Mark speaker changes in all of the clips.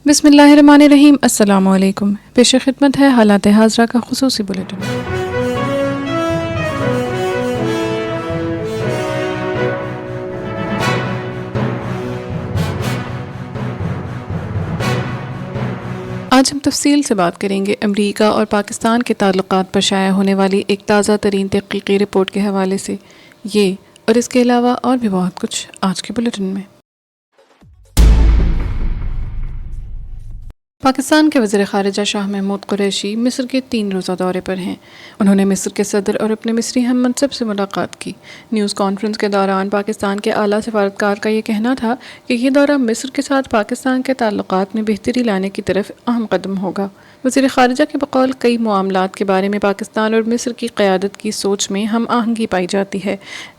Speaker 1: بسم اللہ الرحمن الرحیم۔ السلام علیکم۔ پیش خدمت ہے حالات حاضرہ کا خصوصی بلیٹن۔ آج ہم تفصیل سے بات کریں گے امریکہ اور پاکستان کے تعلقات پر شائع ہونے والی ایک تازہ ترین تحقیقی رپورٹ کے حوالے سے، یہ اور اس کے علاوہ اور بھی بہت کچھ آج کے بلیٹن میں۔ پاکستان کے وزیر خارجہ شاہ محمود قریشی مصر کے 3 روزہ دورے پر ہیں۔ انہوں نے مصر کے صدر اور اپنے مصری ہم منصب سے ملاقات کی۔ نیوز کانفرنس کے دوران پاکستان کے اعلیٰ سفارتکار کا یہ کہنا تھا کہ یہ دورہ مصر کے ساتھ پاکستان کے تعلقات میں بہتری لانے کی طرف اہم قدم ہوگا۔ وزیر خارجہ کے بقول کئی معاملات کے بارے میں پاکستان اور مصر کی قیادت کی سوچ میں ہم آہنگی پائی جاتی ہے۔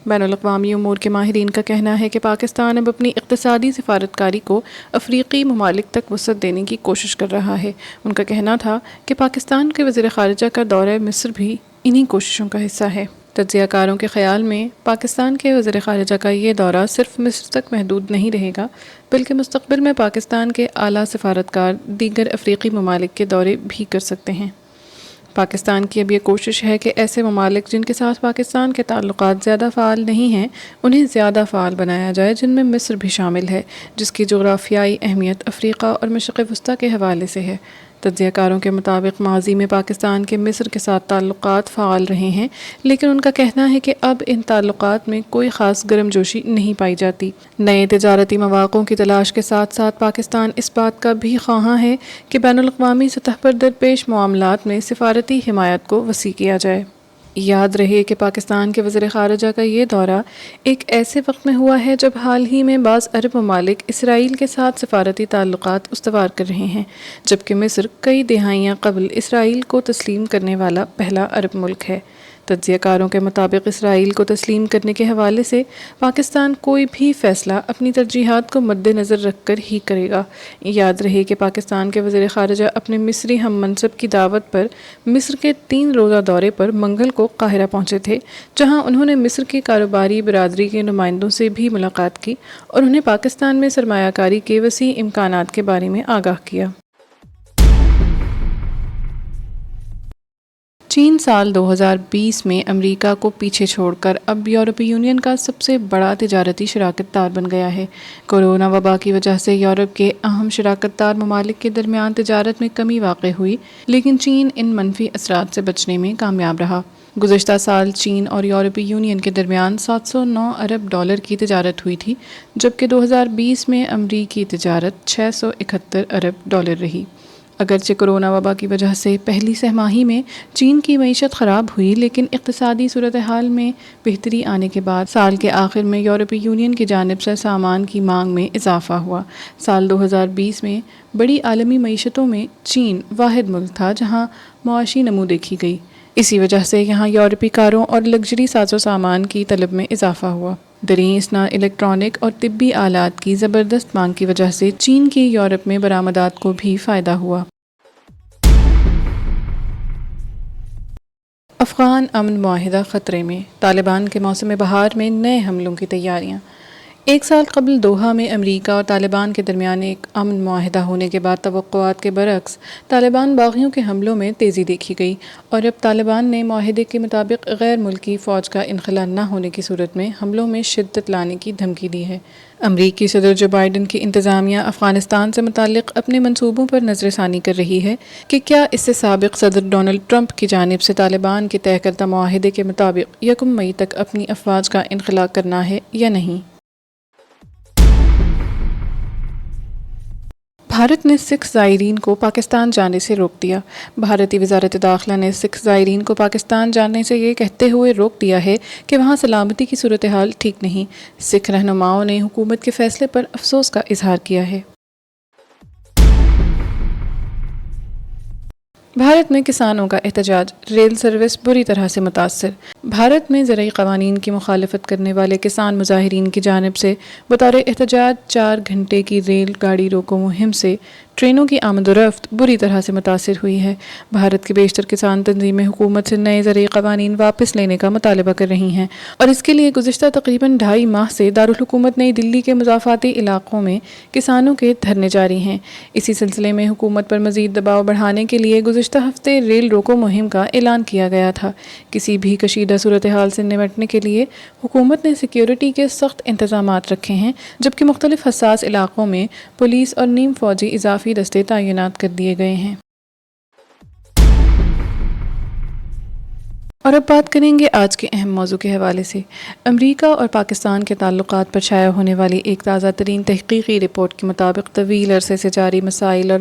Speaker 1: بین الاقوامی امور کے ماہرین کا کہنا ہے کہ پاکستان اب اپنی اقتصادی سفارتکاری کو افریقی ممالک تک وسعت دینے کی کوشش کر رہا ہے۔ ان کا کہنا تھا کہ پاکستان کے وزیر خارجہ کا دورہ مصر بھی انہی کوششوں کا حصہ ہے۔ تجزیہ کاروں کے خیال میں پاکستان کے وزیر خارجہ کا یہ دورہ صرف مصر تک محدود نہیں رہے گا، بلکہ مستقبل میں پاکستان کے اعلیٰ سفارتکار دیگر افریقی ممالک کے دورے بھی کر سکتے ہیں۔ پاکستان کی اب یہ کوشش ہے کہ ایسے ممالک جن کے ساتھ پاکستان کے تعلقات زیادہ فعال نہیں ہیں، انہیں زیادہ فعال بنایا جائے، جن میں مصر بھی شامل ہے، جس کی جغرافیائی اہمیت افریقہ اور مشرق وسطیٰ کے حوالے سے ہے۔ تجزیہ کاروں کے مطابق ماضی میں پاکستان کے مصر کے ساتھ تعلقات فعال رہے ہیں، لیکن ان کا کہنا ہے کہ اب ان تعلقات میں کوئی خاص گرم جوشی نہیں پائی جاتی۔ نئے تجارتی مواقعوں کی تلاش کے ساتھ ساتھ پاکستان اس بات کا بھی خواہاں ہے کہ بین الاقوامی سطح پر درپیش معاملات میں سفارتی حمایت کو وسیع کیا جائے۔ یاد رہے کہ پاکستان کے وزیر خارجہ کا یہ دورہ ایک ایسے وقت میں ہوا ہے جب حال ہی میں بعض عرب ممالک اسرائیل کے ساتھ سفارتی تعلقات استوار کر رہے ہیں، جبکہ مصر کئی دہائیاں قبل اسرائیل کو تسلیم کرنے والا پہلا عرب ملک ہے۔ تجزیہ کاروں کے مطابق اسرائیل کو تسلیم کرنے کے حوالے سے پاکستان کوئی بھی فیصلہ اپنی ترجیحات کو مد نظر رکھ کر ہی کرے گا۔ یاد رہے کہ پاکستان کے وزیر خارجہ اپنے مصری ہم منصب کی دعوت پر مصر کے 3 روزہ دورے پر منگل کو قاہرہ پہنچے تھے، جہاں انہوں نے مصر کی کاروباری برادری کے نمائندوں سے بھی ملاقات کی اور انہیں پاکستان میں سرمایہ کاری کے وسیع امکانات کے بارے میں آگاہ کیا۔ چین سال 2020 میں امریکہ کو پیچھے چھوڑ کر اب یورپی یونین کا سب سے بڑا تجارتی شراکت دار بن گیا ہے۔ کورونا وبا کی وجہ سے یورپ کے اہم شراکت دار ممالک کے درمیان تجارت میں کمی واقع ہوئی، لیکن چین ان منفی اثرات سے بچنے میں کامیاب رہا۔ گزشتہ سال چین اور یورپی یونین کے درمیان 709 ارب ڈالر کی تجارت ہوئی تھی، جبکہ 2020 میں امریکی تجارت 671 ارب ڈالر رہی۔ اگرچہ کورونا وبا کی وجہ سے پہلی سہ ماہی میں چین کی معیشت خراب ہوئی، لیکن اقتصادی صورتحال میں بہتری آنے کے بعد سال کے آخر میں یورپی یونین کی جانب سے سامان کی مانگ میں اضافہ ہوا۔ سال 2020 میں بڑی عالمی معیشتوں میں چین واحد ملک تھا جہاں معاشی نمو دیکھی گئی۔ اسی وجہ سے یہاں یورپی کاروں اور لگژری ساز و سامان کی طلب میں اضافہ ہوا۔ دریں اثنا الیکٹرانک اور طبی آلات کی زبردست مانگ کی وجہ سے چین کی یورپ میں برآمدات کو بھی فائدہ ہوا۔ افغان امن معاہدہ خطرے میں، طالبان کے موسم بہار میں نئے حملوں کی تیاریاں۔ 1 سال قبل دوحہ میں امریکہ اور طالبان کے درمیان ایک امن معاہدہ ہونے کے بعد توقعات کے برعکس طالبان باغیوں کے حملوں میں تیزی دیکھی گئی، اور اب طالبان نے معاہدے کے مطابق غیر ملکی فوج کا انخلا نہ ہونے کی صورت میں حملوں میں شدت لانے کی دھمکی دی ہے۔ امریکی صدر جو بائیڈن کی انتظامیہ افغانستان سے متعلق اپنے منصوبوں پر نظر ثانی کر رہی ہے کہ کیا اس سے سابق صدر ڈونلڈ ٹرمپ کی جانب سے طالبان کے طے کردہ معاہدے کے مطابق 1 مئی تک اپنی افواج کا انخلا کرنا ہے یا نہیں۔ بھارت نے سکھ زائرین کو پاکستان جانے سے روک دیا۔ بھارتی وزارت داخلہ نے سکھ زائرین کو پاکستان جانے سے یہ کہتے ہوئے روک دیا ہے کہ وہاں سلامتی کی صورتحال ٹھیک نہیں۔ سکھ رہنماؤں نے حکومت کے فیصلے پر افسوس کا اظہار کیا ہے۔ بھارت میں کسانوں کا احتجاج، ریل سروس بری طرح سے متاثر۔ بھارت میں زرعی قوانین کی مخالفت کرنے والے کسان مظاہرین کی جانب سے بطور احتجاج 4 گھنٹے کی ریل گاڑی روکو مہم سے ٹرینوں کی آمد و رفت بری طرح سے متاثر ہوئی ہے۔ بھارت کے بیشتر کسان تنظیمیں حکومت سے نئے زرعی قوانین واپس لینے کا مطالبہ کر رہی ہیں اور اس کے لیے گزشتہ تقریباً 2.5 ماہ سے دارالحکومت نئی دلی کے مضافاتی علاقوں میں کسانوں کے دھرنے جاری ہیں۔ اسی سلسلے میں حکومت پر مزید دباؤ بڑھانے کے لیے گزشتہ ہفتے ریل روکو مہم کا اعلان کیا گیا تھا۔ کسی بھی کشیدہ صورتحال سے نمٹنے کے لیے حکومت نے سیکیورٹی کے سخت انتظامات رکھے ہیں، جبکہ مختلف حساس علاقوں میں پولیس اور نیم فوجی اضافی دستے تعینات کر دیے گئے ہیں۔ اور اب بات کریں گے آج کے اہم موضوع کے حوالے سے۔ امریکہ اور پاکستان کے تعلقات پر شائع ہونے والی ایک تازہ ترین تحقیقی رپورٹ کے مطابق طویل عرصے سے جاری مسائل اور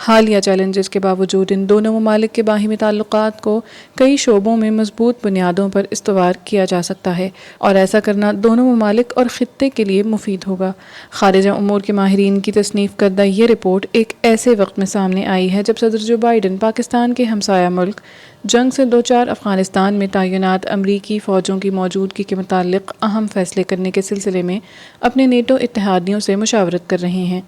Speaker 1: حالیہ چیلنجز کے باوجود ان دونوں ممالک کے باہمی تعلقات کو کئی شعبوں میں مضبوط بنیادوں پر استوار کیا جا سکتا ہے، اور ایسا کرنا دونوں ممالک اور خطے کے لیے مفید ہوگا۔ خارجہ امور کے ماہرین کی تصنیف کردہ یہ رپورٹ ایک ایسے وقت میں سامنے آئی ہے جب صدر جو بائیڈن پاکستان کے ہمسایہ ملک جنگ سے دوچار افغانستان میں تعینات امریکی فوجوں کی موجودگی کے متعلق اہم فیصلے کرنے کے سلسلے میں اپنے نیٹو اتحادیوں سے مشاورت کر رہے ہیں۔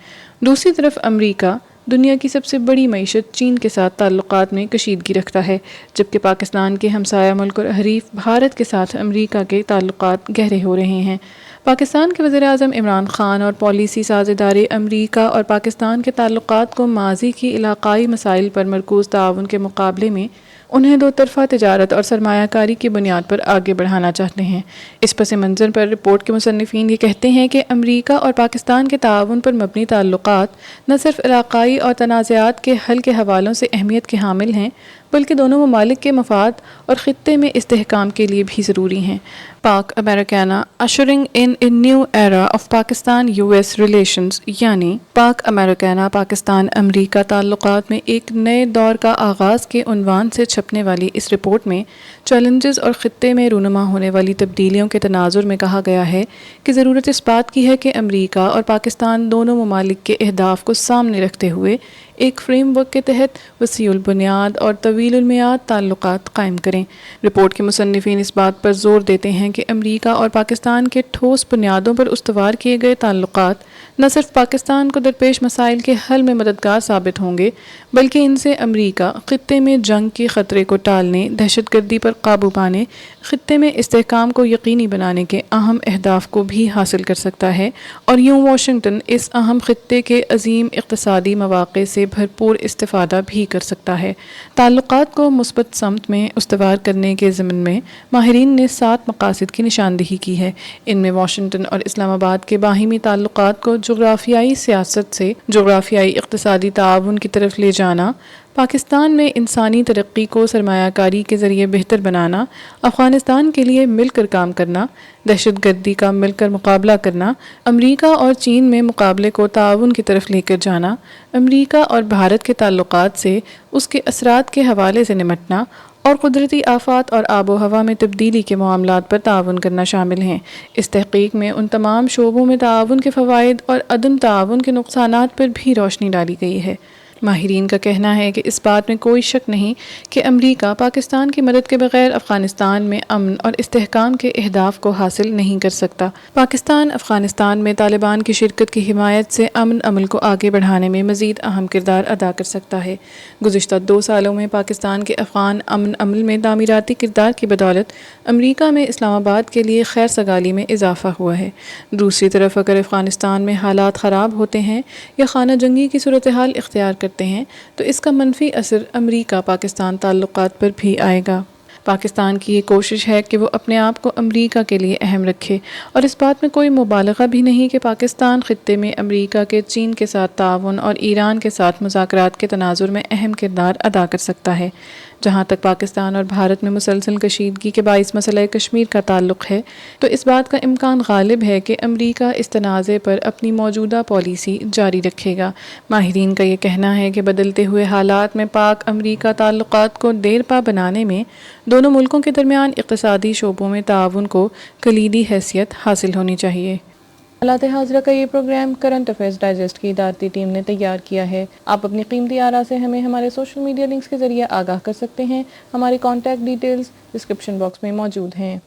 Speaker 1: دوسری طرف امریکہ دنیا کی سب سے بڑی معیشت چین کے ساتھ تعلقات میں کشیدگی رکھتا ہے، جبکہ پاکستان کے ہمسایہ ملک اور حریف بھارت کے ساتھ امریکہ کے تعلقات گہرے ہو رہے ہیں۔ پاکستان کے وزیر اعظم عمران خان اور پالیسی ساز ادارے امریکہ اور پاکستان کے تعلقات کو ماضی کی علاقائی مسائل پر مرکوز تعاون کے مقابلے میں انہیں دو طرفہ تجارت اور سرمایہ کاری کی بنیاد پر آگے بڑھانا چاہتے ہیں۔ اس پس منظر پر رپورٹ کے مصنفین یہ کہتے ہیں کہ امریکہ اور پاکستان کے تعاون پر مبنی تعلقات نہ صرف علاقائی اور تنازعات کے حل کے حوالوں سے اہمیت کے حامل ہیں، بلکہ دونوں ممالک کے مفاد اور خطے میں استحکام کے لیے بھی ضروری ہیں۔ Pak Americana ushering in a new era of Pakistan U S relations, یعنی پاک امریکانہ پاکستان امریکہ تعلقات میں ایک نئے دور کا آغاز کے عنوان سے چھپنے والی اس رپورٹ میں چیلنجز اور خطے میں رونما ہونے والی تبدیلیوں کے تناظر میں کہا گیا ہے کہ ضرورت اس بات کی ہے کہ امریکہ اور پاکستان دونوں ممالک کے اہداف کو سامنے رکھتے ہوئے ایک فریم ورک کے تحت وسیع البنیاد اور طویل المیعاد تعلقات قائم کریں۔ رپورٹ کے مصنفین اس بات پر زور دیتے ہیں کہ امریکہ اور پاکستان کے ٹھوس بنیادوں پر استوار کیے گئے تعلقات نہ صرف پاکستان کو درپیش مسائل کے حل میں مددگار ثابت ہوں گے، بلکہ ان سے امریکہ خطے میں جنگ کے خطرے کو ٹالنے، دہشت گردی پر قابو پانے، خطے میں استحکام کو یقینی بنانے کے اہم اہداف کو بھی حاصل کر سکتا ہے، اور یوں واشنگٹن اس اہم خطے کے عظیم اقتصادی مواقع سے بھرپور استفادہ بھی کر سکتا ہے۔ تعلقات کو مثبت سمت میں استوار کرنے کے ضمن میں ماہرین نے 7 مقاصد کی نشاندہی کی ہے۔ ان میں واشنگٹن اور اسلام آباد کے باہمی تعلقات کو جغرافیائی سیاست سے جغرافیائی اقتصادی تعاون کی طرف لے جانا، پاکستان میں انسانی ترقی کو سرمایہ کاری کے ذریعے بہتر بنانا، افغانستان کے لیے مل کر کام کرنا، دہشت گردی کا مل کر مقابلہ کرنا، امریکہ اور چین میں مقابلے کو تعاون کی طرف لے کر جانا، امریکہ اور بھارت کے تعلقات سے اس کے اثرات کے حوالے سے نمٹنا، اور قدرتی آفات اور آب و ہوا میں تبدیلی کے معاملات پر تعاون کرنا شامل ہیں۔ اس تحقیق میں ان تمام شعبوں میں تعاون کے فوائد اور عدم تعاون کے نقصانات پر بھی روشنی ڈالی گئی ہے۔ ماہرین کا کہنا ہے کہ اس بات میں کوئی شک نہیں کہ امریکہ پاکستان کی مدد کے بغیر افغانستان میں امن اور استحکام کے اہداف کو حاصل نہیں کر سکتا۔ پاکستان افغانستان میں طالبان کی شرکت کی حمایت سے امن عمل کو آگے بڑھانے میں مزید اہم کردار ادا کر سکتا ہے۔ گزشتہ 2 سالوں میں پاکستان کے افغان امن عمل میں تعمیراتی کردار کی بدولت امریکہ میں اسلام آباد کے لیے خیر سگالی میں اضافہ ہوا ہے۔ دوسری طرف اگر افغانستان میں حالات خراب ہوتے ہیں یا خانہ جنگی کی صورتحال اختیار کرتے ہیں تو اس کا منفی اثر امریکہ پاکستان تعلقات پر بھی آئے گا۔ پاکستان کی یہ کوشش ہے کہ وہ اپنے آپ کو امریکہ کے لیے اہم رکھے، اور اس بات میں کوئی مبالغہ بھی نہیں کہ پاکستان خطے میں امریکہ کے چین کے ساتھ تعاون اور ایران کے ساتھ مذاکرات کے تناظر میں اہم کردار ادا کر سکتا ہے۔ جہاں تک پاکستان اور بھارت میں مسلسل کشیدگی کے باعث مسئلہ کشمیر کا تعلق ہے، تو اس بات کا امکان غالب ہے کہ امریکہ اس تنازع پر اپنی موجودہ پالیسی جاری رکھے گا۔ ماہرین کا یہ کہنا ہے کہ بدلتے ہوئے حالات میں پاک امریکہ تعلقات کو دیرپا بنانے میں دونوں ملکوں کے درمیان اقتصادی شعبوں میں تعاون کو کلیدی حیثیت حاصل ہونی چاہیے۔ حالات حاضرہ کا یہ پروگرام کرنٹ افیئرز ڈائجسٹ کی ادارتی ٹیم نے تیار کیا ہے۔ آپ اپنی قیمتی آراء سے ہمیں ہمارے سوشل میڈیا لنکس کے ذریعے آگاہ کر سکتے ہیں۔ ہماری کانٹیکٹ ڈیٹیلز ڈسکرپشن باکس میں موجود ہیں۔